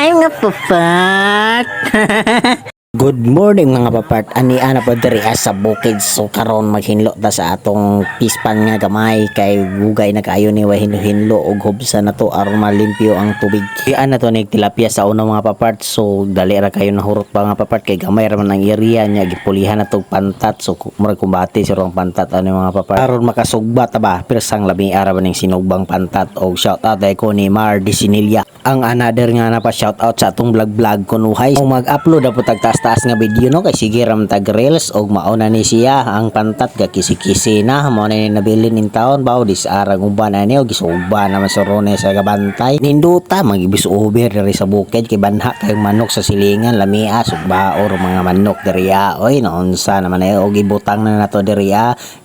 Hi nga papat. Good morning mga papat. Ani ana po diri sa bukid, so karon maghinlo ta sa atong pispan nga gamay kay gugay na kaayo ni way hinlo og hubsa na to aron malimpyo ang tubig. Diyan na to ni tilapia sa una mga papat, so dali ra kayo nahurot pa nga papat kay gamay ra man ang area nya gipulihan na to pantat, so murag kumbati sa rong pantat ani mga papat aron makasugba ta ba pirsang labi ara man ning sinugbang pantat. Og shout out day ko ni Mar Disinilla, ang another nga na pa shout out sa atong vlog kunuhay. Kung mag-upload na po taas nga video no kay sige ram tag reels og mauna ni siya ang pantat ga kisi-kisi na mo na ni nabilin in taon baw dis arang uban ani og gisugba naman sa rone sa gabantay ninduta magibis over diri sa bukid kay banha kay manok sa silingan lamia sugba or mga manok diri oy naunsa naman ay og ibutang na nato diri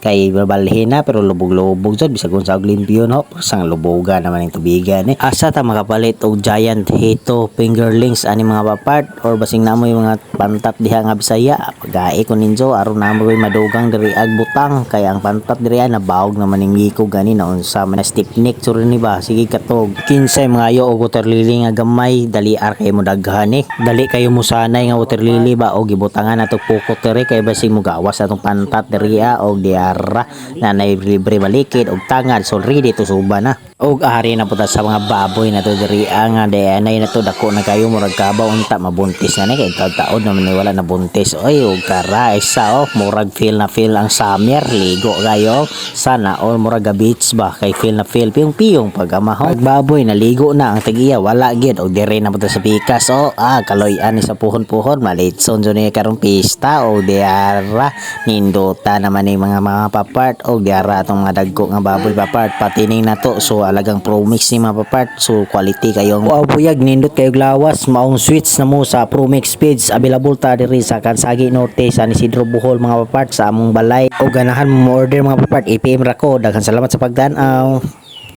kay babalhin na pero lubog-lubog jud bisag unsa og limpyo no sang luboga naman ang tubigan asa ta makapalit og giant hito fingerlings ani mga papat or basing namoy mga pantat diha nga Bisaya pagae ko ninjo aron namo madugang diri ag butang kay ang pantat diri nabawog naman ning giko gani na unsa man stiff neck suri ni ba sige katog kinsay mga yo og water lily nga gamay dali ar kay mo daghan dali kayo mo sanay nga water lily ba og gibutangan nato pukot diri kay basig mo gawas atong pantat diri og diara na nay libre balikid og tangad so ready to suba na og ari na puta sa mga baboy na to diri nga nay na to dako na kayo murag kabaw unta mabuntis na ni kay taon naman wala na buntis oy og kara isa murag feel ang summer ligo kayo sana all murag beach ba kay feel piyong pagamahon baboy na ligo na ang tagiya wala gid og dire na puta sa pikas kaloy-an sa puhon malitson jud ni karong pista og diara nindota naman ni mga papart og diara atong mga dagko nga baboy papart patining nato so alagang pro mix ni mga papart so quality kayong buyag nindot kayog lawas maong switch na mo sa Pro Mix Feeds available ta diri sa Kansagi Norte sa Isidro Bohol mga papart sa among balay o ganahan mo order mga papart ipm ra ko daghan salamat sa pagdan-aw.